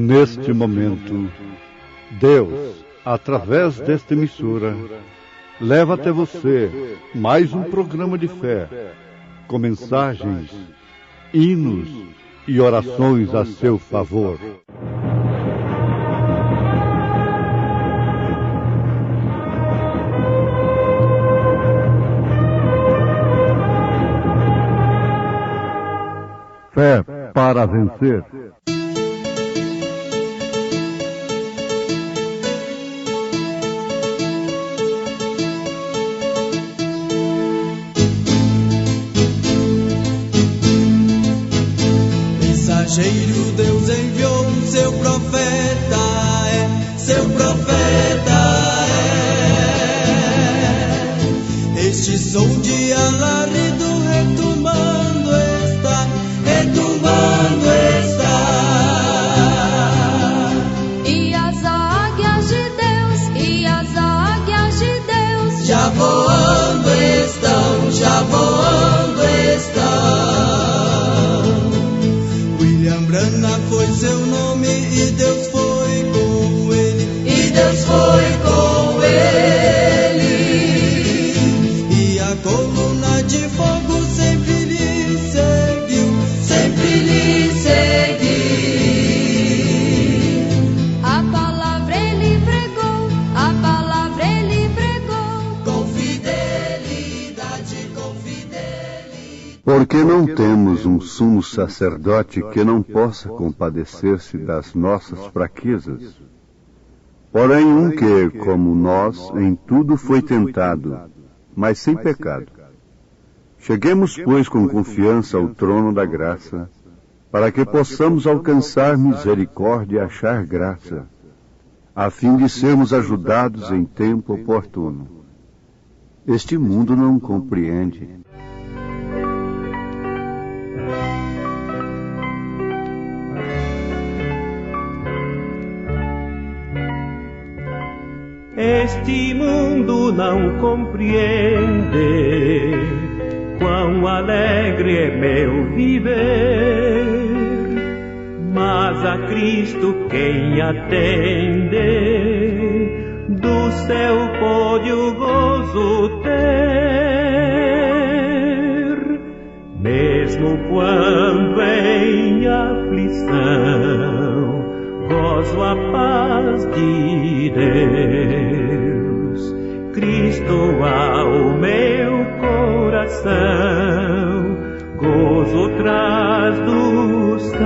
Neste momento, Deus, através desta emissora, leva até você mais um programa de fé, com mensagens, hinos e orações a seu favor. Fé para vencer. Mensageiro, Deus enviou seu profeta, seu profeta Este som de alarido retumbando está, E as águias de Deus, já voando estão, William Branham foi seu nome e Deus foi com ele, E a coluna de fogo sempre lhe seguiu, a palavra ele pregou, com fidelidade. Porque não temos um sumo sacerdote que não possa compadecer-se das nossas fraquezas, porém um que, como nós, em tudo foi tentado, mas sem pecado. Cheguemos, pois, com confiança ao trono da graça, para que possamos alcançar misericórdia e achar graça, a fim de sermos ajudados em tempo oportuno. Este mundo não compreende. Este mundo não compreende quão alegre é meu viver, mas a Cristo quem atende, do céu pode o gozo ter, mesmo quando em aflição gozo a paz de Deus. Cristo ao meu coração gozo traz dos céus.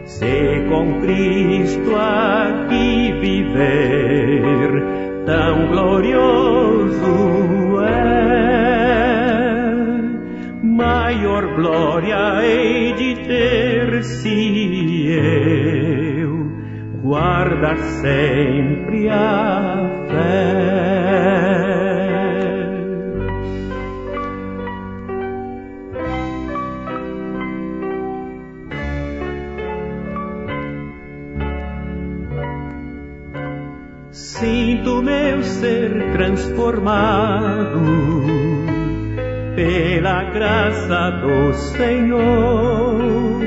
Se com Cristo aqui viver, tão glorioso é, maior glória hei de ter se eu guardar sempre a fé. Sinto meu ser transformado pela graça do Senhor,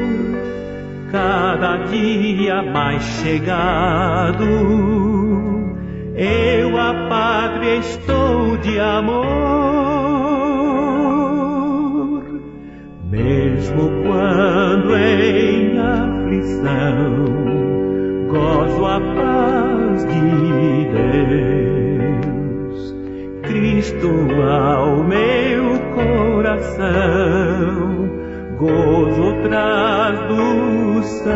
cada dia mais chegado, eu a Pátria estou de amor, mesmo quando em aflição gozo a paz de Deus. Cristo ao meu coração gozo traz dos céus.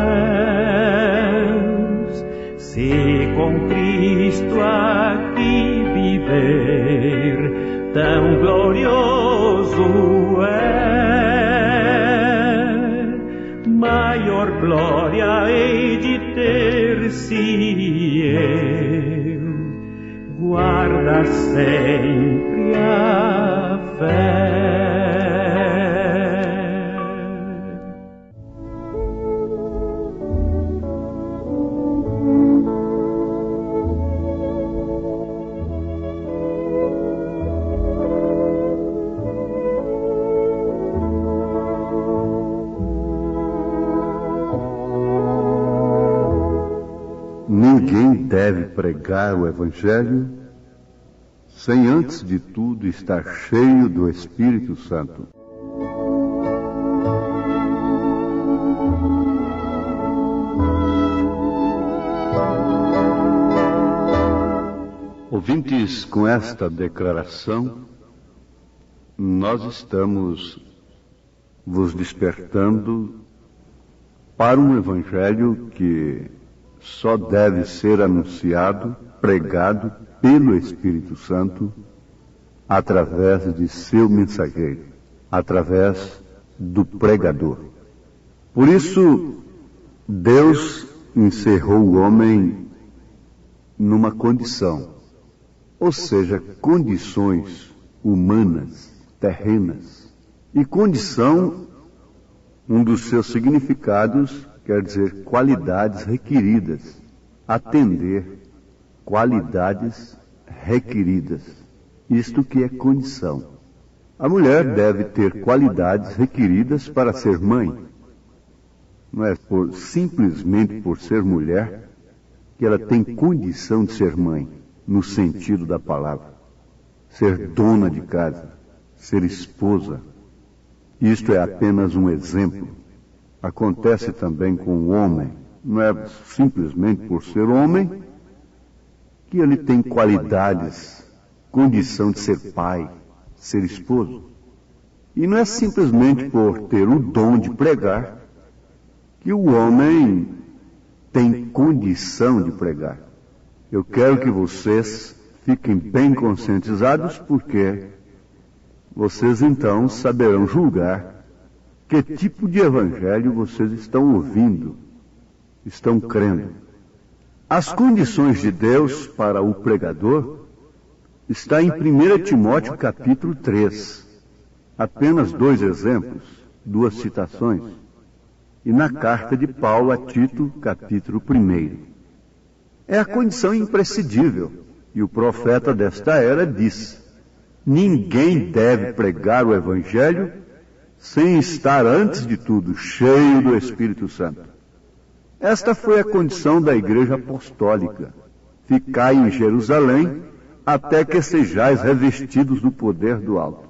Se com Cristo aqui viver, tão glorioso é, maior glória hei de ter se eu guardar sempre a fé. pregar o Evangelho sem antes de tudo estar cheio do Espírito Santo. Ouvintes, com esta declaração, nós estamos vos despertando para um Evangelho que só deve ser anunciado, pregado pelo Espírito Santo através de seu mensageiro, através do pregador. Por isso, Deus encerrou o homem numa condição, ou seja, condições humanas, terrenas. E condição, um dos seus significados, quer dizer qualidades requeridas, atender qualidades requeridas. Isto que é condição. A mulher deve ter qualidades requeridas para ser mãe. Não é simplesmente por ser mulher que ela tem condição de ser mãe, no sentido da palavra. Ser dona de casa, ser esposa. Isto é apenas um exemplo. Acontece também com o homem. Não é simplesmente por ser homem que ele tem qualidades, condição de ser pai, ser esposo. E não é simplesmente por ter o dom de pregar que o homem tem condição de pregar. Eu quero que vocês fiquem bem conscientizados, porque vocês então saberão julgar que tipo de evangelho vocês estão ouvindo, estão crendo. As condições de Deus para o pregador está em 1 Timóteo capítulo 3. Apenas 2 exemplos, 2 citações. E na carta de Paulo a Tito, capítulo 1. É a condição imprescindível. E o profeta desta era diz: ninguém deve pregar o Evangelho sem estar, antes de tudo, cheio do Espírito Santo. Esta foi a condição da igreja apostólica. Ficai em Jerusalém até que sejais revestidos do poder do alto.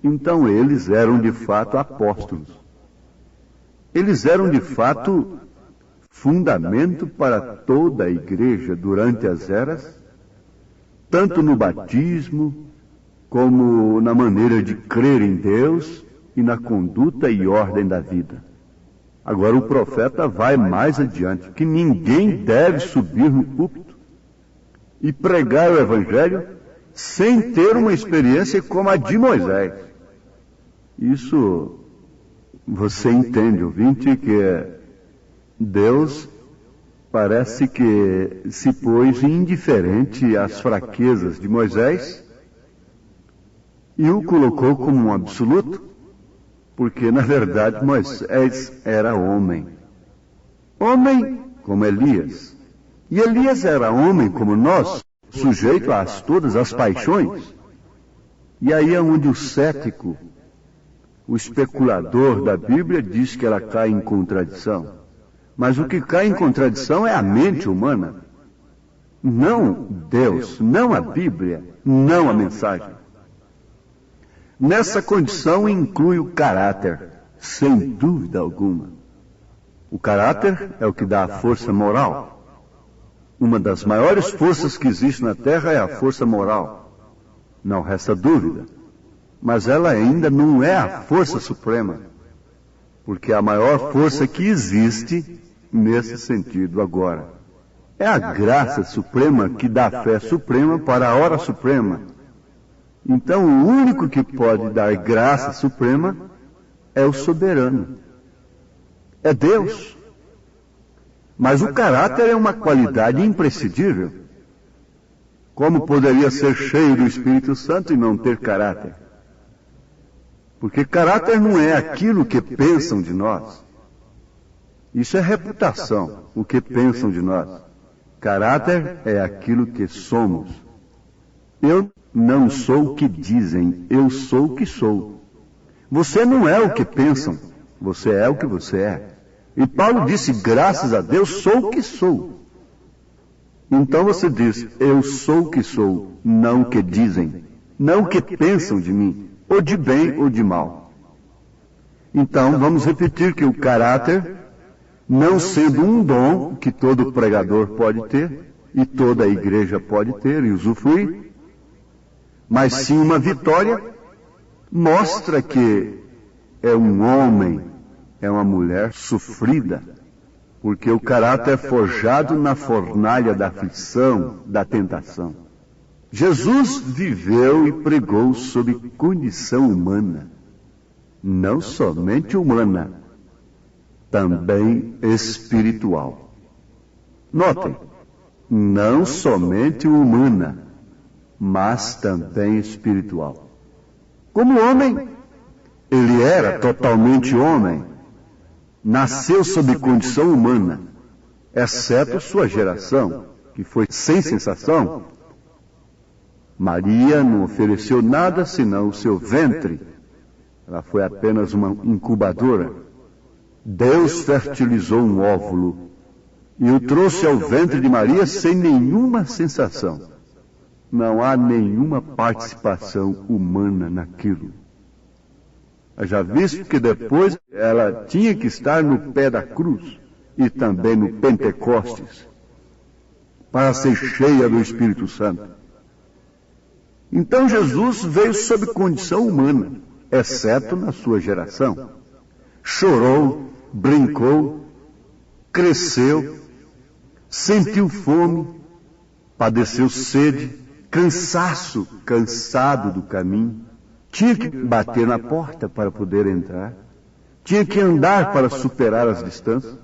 Então eles eram de fato apóstolos. Eles eram de fato fundamento para toda a igreja durante as eras, tanto no batismo, como na maneira de crer em Deus e na conduta e ordem da vida. Agora o profeta vai mais adiante, que ninguém deve subir no púlpito e pregar o Evangelho sem ter uma experiência como a de Moisés. Isso você entende, ouvinte, que Deus parece que se pôs indiferente às fraquezas de Moisés e o colocou como um absoluto, porque na verdade Moisés era homem. Homem como Elias. E Elias era homem como nós, sujeito a todas as paixões. E aí é onde o cético, o especulador da Bíblia, diz que ela cai em contradição. Mas o que cai em contradição é a mente humana. Não Deus, não a Bíblia, não a mensagem. Nessa condição inclui o caráter, sem dúvida alguma. O caráter é o que dá a força moral. Uma das maiores forças que existe na Terra é a força moral. Não resta dúvida. Mas ela ainda não é a força suprema. Porque a maior força que existe nesse sentido agora é a graça suprema que dá a fé suprema para a hora suprema. Então o único que pode dar graça suprema é o soberano. É Deus. Mas o caráter é uma qualidade imprescindível. Como poderia ser cheio do Espírito Santo e não ter caráter? Porque caráter não é aquilo que pensam de nós. Isso é reputação, o que pensam de nós. Caráter é aquilo que somos. Eu não sou o que dizem, eu sou o que sou. Você não é o que pensam, você é o que você é. E Paulo disse, graças a Deus, sou o que sou. Então você diz, eu sou o que sou, não o que dizem, não o que pensam de mim, ou de bem ou de mal. Então vamos repetir que o caráter, não sendo um dom que todo pregador pode ter, e toda a igreja pode ter e usufruir, mas sim uma vitória, mostra que é um homem, é uma mulher sofrida, porque o caráter é forjado na fornalha da aflição, da tentação. Jesus viveu e pregou sob condição humana, não somente humana, também espiritual. Notem, não somente humana, mas também espiritual. Como homem, ele era totalmente homem, nasceu sob condição humana, exceto sua geração, que foi sem sensação. Maria não ofereceu nada senão o seu ventre. Ela foi apenas uma incubadora. Deus fertilizou um óvulo e o trouxe ao ventre de Maria sem nenhuma sensação. Não há nenhuma participação humana naquilo. Já visto que depois ela tinha que estar no pé da cruz e também no Pentecostes para ser cheia do Espírito Santo. Então Jesus veio sob condição humana, exceto na sua geração. Chorou, brincou, cresceu, sentiu fome, padeceu sede, cansaço, cansado do caminho. Tinha que bater na porta para poder entrar. Tinha que andar para superar as distâncias.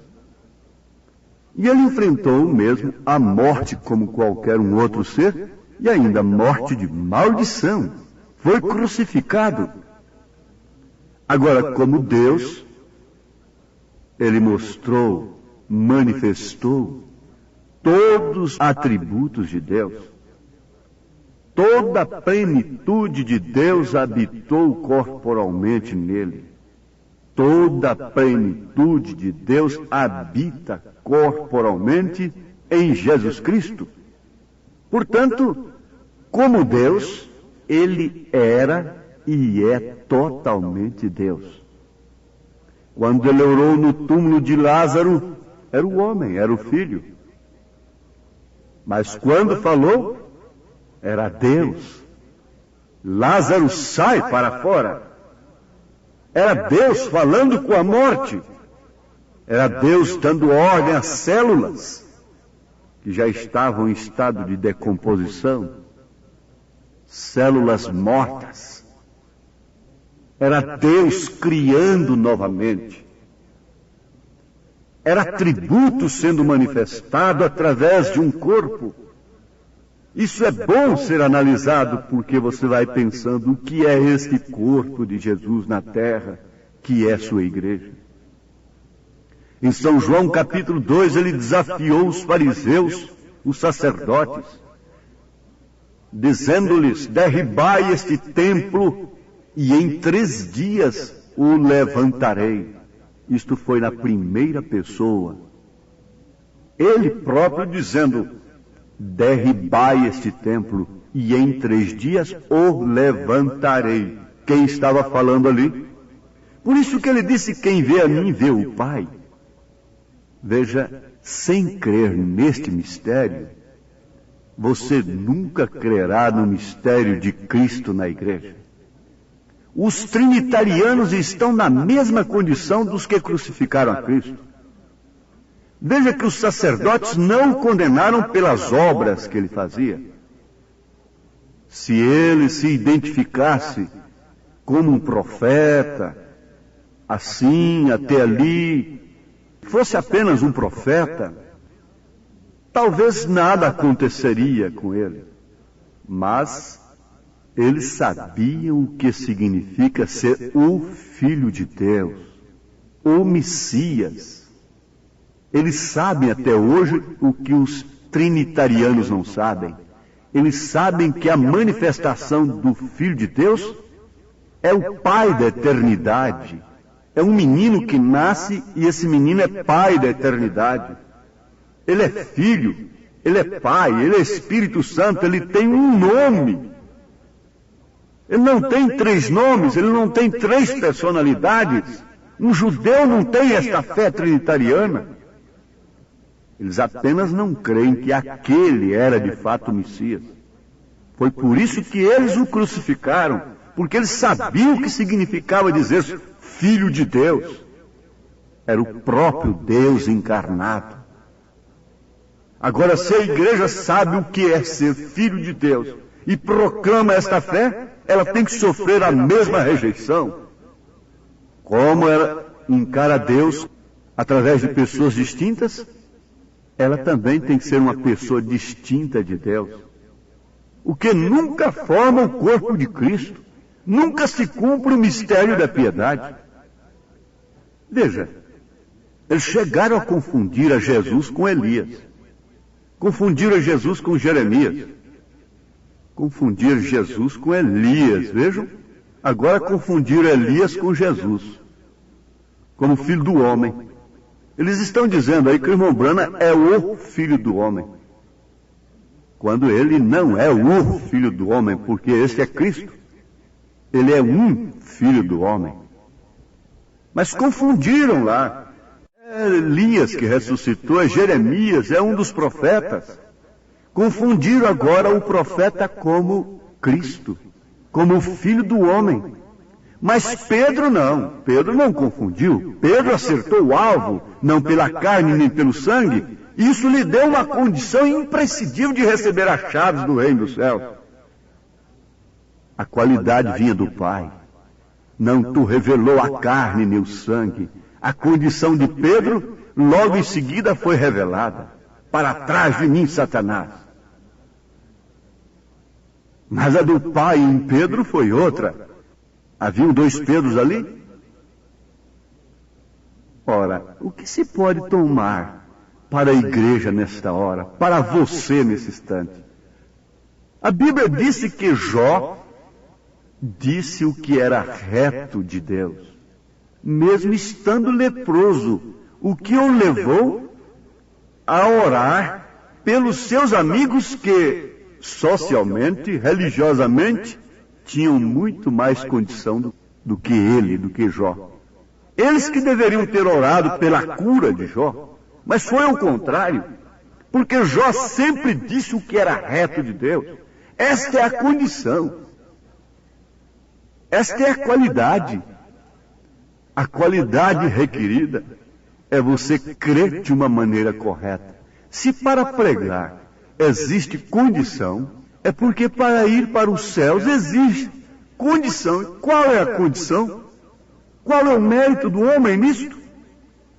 E ele enfrentou mesmo a morte como qualquer um outro ser, e ainda morte de maldição. Foi crucificado. Agora, como Deus, ele mostrou, manifestou todos os atributos de Deus. Toda a plenitude de Deus habitou corporalmente nele. Toda a plenitude de Deus habita corporalmente em Jesus Cristo. Portanto, como Deus, ele era e é totalmente Deus. Quando ele orou no túmulo de Lázaro, era o homem, era o filho. Mas quando falou, era Deus. Lázaro, sai para fora. Era Deus falando com a morte. Era Deus dando ordem às células que já estavam em estado de decomposição. Células mortas. Era Deus criando novamente. Era atributo sendo manifestado através de um corpo. Isso é bom ser analisado, porque você vai pensando o que é este corpo de Jesus na terra, que é sua igreja. Em São João capítulo 2, ele desafiou os fariseus, os sacerdotes, dizendo-lhes, derribai este templo e em 3 dias o levantarei. Isto foi na primeira pessoa. Ele próprio dizendo, derribai este templo e em 3 dias o levantarei. Quem estava falando ali? Por isso que ele disse, quem vê a mim vê o Pai. Veja, sem crer neste mistério, você nunca crerá no mistério de Cristo na igreja. Os trinitarianos estão na mesma condição dos que crucificaram a Cristo. Veja que os sacerdotes não o condenaram pelas obras que ele fazia. Se ele se identificasse como um profeta, assim, até ali, fosse apenas um profeta, talvez nada aconteceria com ele. Mas eles sabiam o que significa ser o Filho de Deus, o Messias. Eles sabem até hoje o que os trinitarianos não sabem. Eles sabem que a manifestação do Filho de Deus é o Pai da eternidade. É um menino que nasce e esse menino é Pai da eternidade. Ele é Filho Ele é Pai, Ele é Espírito Santo, Ele tem um nome. Ele não tem 3 nomes, Ele não tem 3 personalidades. Um judeu não tem esta fé trinitariana. Eles apenas não creem que aquele era de fato o Messias. Foi por isso que eles o crucificaram, porque eles sabiam o que significava dizer Filho de Deus. Era o próprio Deus encarnado. Agora, se a igreja sabe o que é ser filho de Deus e proclama esta fé, ela tem que sofrer a mesma rejeição. Como ela encara Deus através de pessoas distintas, ela também tem que ser uma pessoa distinta de Deus. O que nunca forma o corpo de Cristo, nunca se cumpre o mistério da piedade. Veja, eles chegaram a confundir a Jesus com Elias. Confundiram a Jesus com Jeremias. Confundiram Jesus com Elias, vejam? Agora confundiram Elias com Jesus, como filho do homem. Eles estão dizendo aí que o irmão Branham é o filho do homem, quando ele não é o filho do homem, porque esse é Cristo. Ele é um filho do homem. Mas confundiram lá. É Elias que ressuscitou, é Jeremias, é um dos profetas. Confundiram agora o profeta como Cristo, como o Filho do homem. Mas Pedro não confundiu. Pedro acertou o alvo, não pela carne nem pelo sangue. Isso lhe deu uma condição imprescindível de receber as chaves do reino dos céus. A qualidade vinha do Pai. Não tu revelou a carne nem o sangue. A condição de Pedro, logo em seguida, foi revelada. Para trás de mim, Satanás. Mas a do Pai em Pedro foi outra. Haviam 2 Pedros ali? Ora, o que se pode tomar para a igreja nesta hora, para você nesse instante? A Bíblia disse que Jó disse o que era reto de Deus, mesmo estando leproso, o que o levou a orar pelos seus amigos que, socialmente, religiosamente, tinham muito mais condição do que ele, do que Jó. Eles que deveriam ter orado pela cura de Jó, mas foi ao contrário, porque Jó sempre disse o que era reto de Deus. Esta é a condição. Esta é a qualidade. A qualidade requerida é você crer de uma maneira correta. Se para pregar existe condição, é porque para ir para os céus existe condição. Qual é a condição? Qual é o mérito do homem nisto?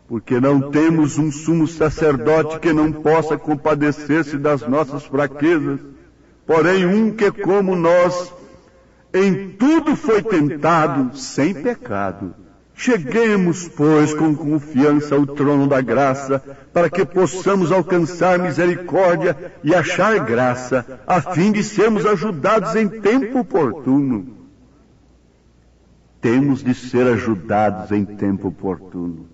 Porque não temos um sumo sacerdote que não possa compadecer-se das nossas fraquezas, porém um que, como nós, em tudo foi tentado sem pecado. Cheguemos, pois, com confiança ao trono da graça, para que possamos alcançar misericórdia e achar graça, a fim de sermos ajudados em tempo oportuno. Temos de ser ajudados em tempo oportuno.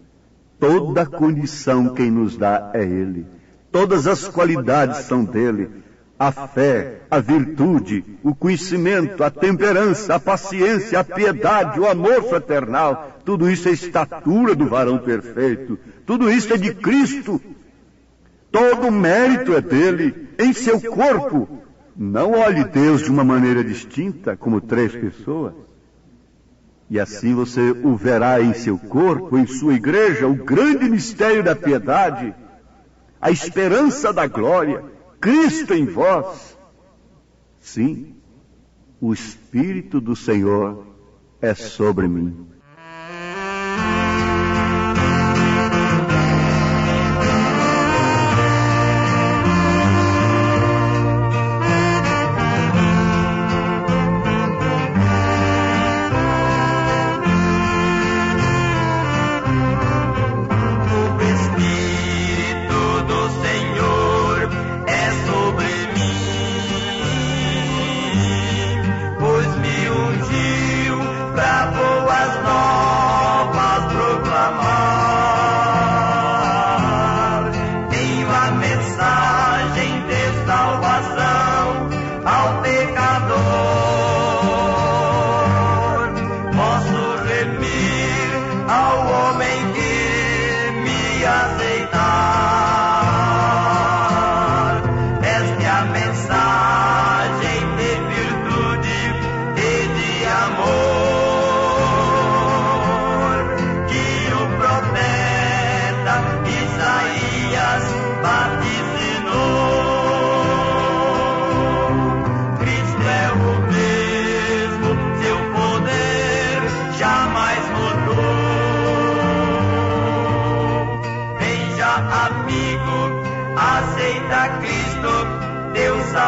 Toda condição quem nos dá é Ele. Todas as qualidades são dele. A fé, a virtude, o conhecimento, a temperança, a paciência, a piedade, o amor fraternal, tudo isso é estatura do varão perfeito, tudo isso é de Cristo. Todo o mérito é dele, em seu corpo. Não olhe Deus de uma maneira distinta, como 3 pessoas. E assim você o verá em seu corpo, em sua igreja, o grande mistério da piedade, a esperança da glória, Cristo em vós. Sim, o Espírito do Senhor é sobre mim. As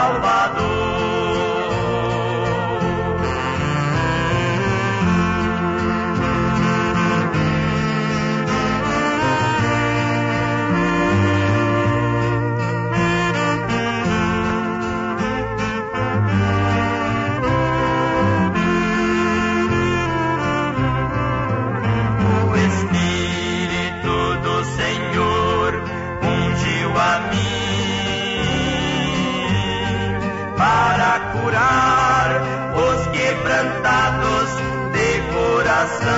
Salvador. Curar os quebrantados de coração,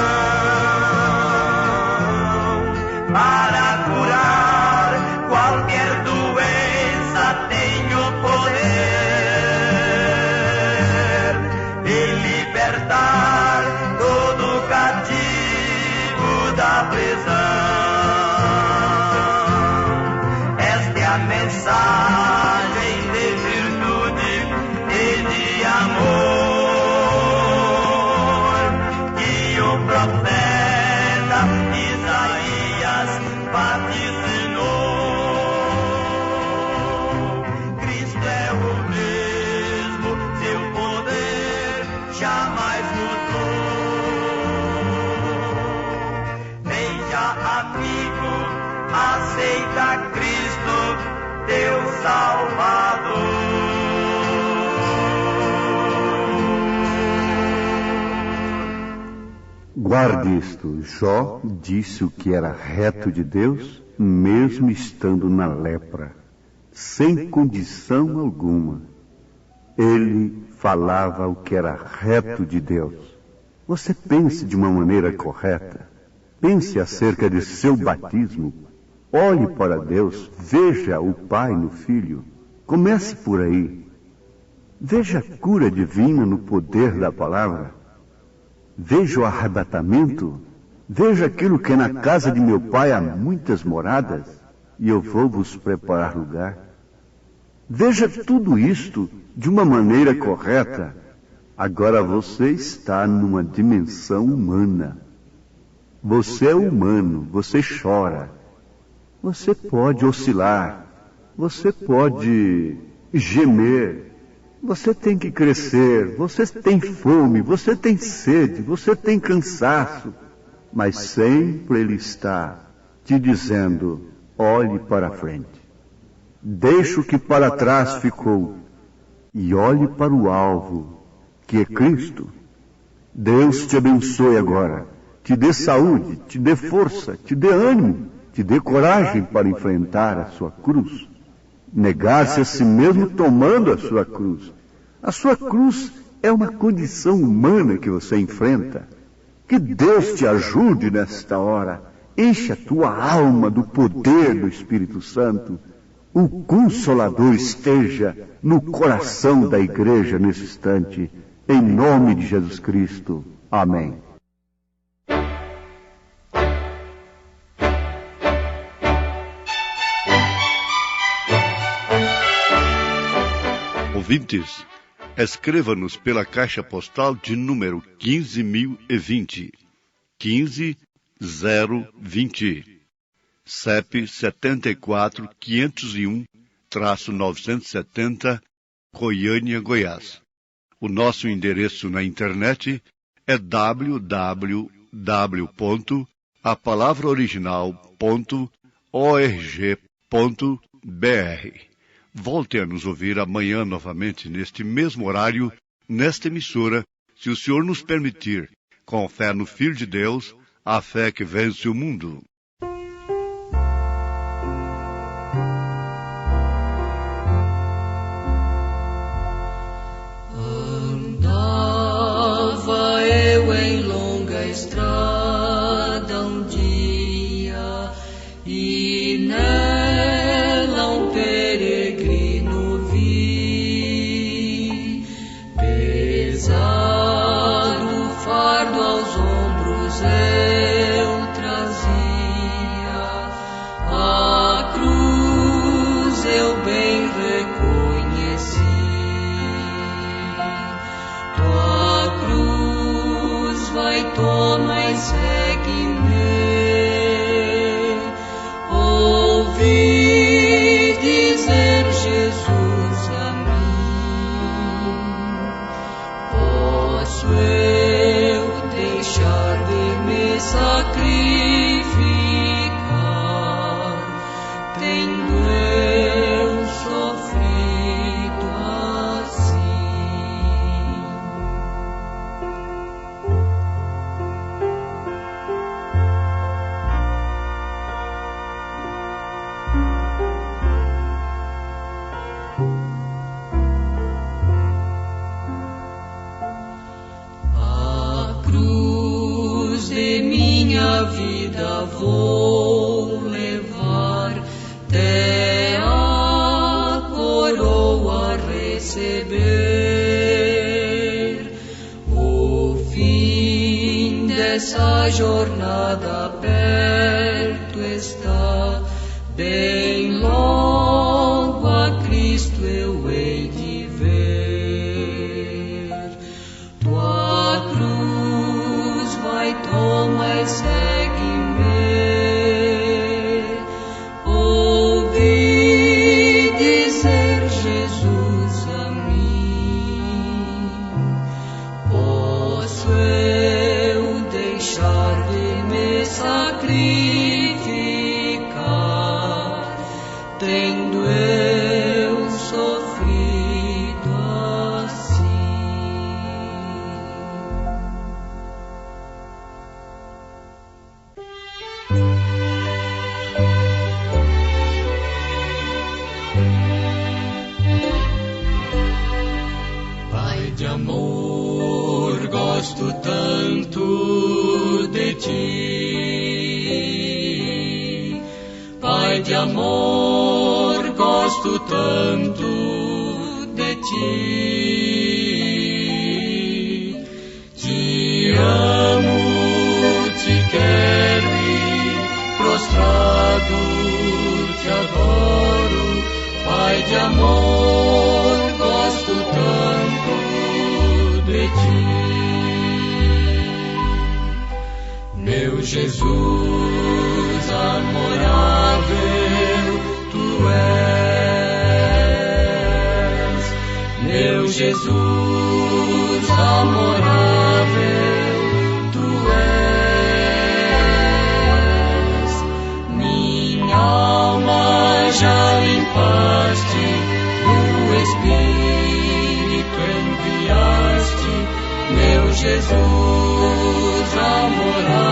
para curar qualquer doença tem o poder de libertar todo cativo da prisão. Esta é a mensagem de virtude e de amor que o profeta Isaías vaticinou. Cristo é o mesmo, seu poder jamais mudou. Veja, amigo, aceita Cristo, teu Salvador. Guarde isto, Jó disse o que era reto de Deus, mesmo estando na lepra, sem condição alguma. Ele falava o que era reto de Deus. Você pense de uma maneira correta. Pense acerca de seu batismo. Olhe para Deus, veja o Pai no Filho. Comece por aí. Veja a cura divina no poder da palavra. Veja o arrebatamento, veja aquilo que na casa de meu pai há muitas moradas, e eu vou vos preparar lugar. Veja tudo isto de uma maneira correta. Agora você está numa dimensão humana. Você é humano, você chora. Você pode oscilar, você pode gemer. Você tem que crescer, você tem fome, você tem sede, você tem cansaço, mas sempre Ele está te dizendo, olhe para a frente. Deixe o que para trás ficou e olhe para o alvo, que é Cristo. Deus te abençoe agora, te dê saúde, te dê força, te dê ânimo, te dê coragem para enfrentar a sua cruz. Negar-se a si mesmo tomando a sua cruz. A sua cruz é uma condição humana que você enfrenta. Que Deus te ajude nesta hora. Enche a tua alma do poder do Espírito Santo. O Consolador esteja no coração da igreja nesse instante. Em nome de Jesus Cristo. Amém. Ouvintes, escreva-nos pela caixa postal de número 15.020, 15020, CEP 74.501-970, Goiânia, Goiás. O nosso endereço na internet é www.apalavraoriginal.org.br. Volte a nos ouvir amanhã novamente, neste mesmo horário, nesta emissora, se o Senhor nos permitir, com fé no Filho de Deus, a fé que vence o mundo. Andava eu em longa estrada um dia, e nela um peregrino vi, pesado fardo aos ombros eu trazia, a cruz eu bem reconheci. Tua cruz vai, toma e segue-me. Ouvi dizer Jesus a mim. minha vida vou levar, até a coroa receber. O fim dessa jornada perto está, bem logo a Cristo eu hei de ver. Tua cruz vai, toma e segue-me. Ouvi dizer Jesus a mim: posso eu deixar de me sacrificar, tendo eu sofrido assim. Pai de amor, gosto tanto de ti. Pai de amor, gosto tanto de ti. Te amo, te quero e prostrado te adoro. Pai de amor, gosto tanto de ti. Meu Jesus amorável, tu és. Meu Jesus amorável, tu és. Minha alma já limpaste, o Espírito enviaste. Meu Jesus amorável,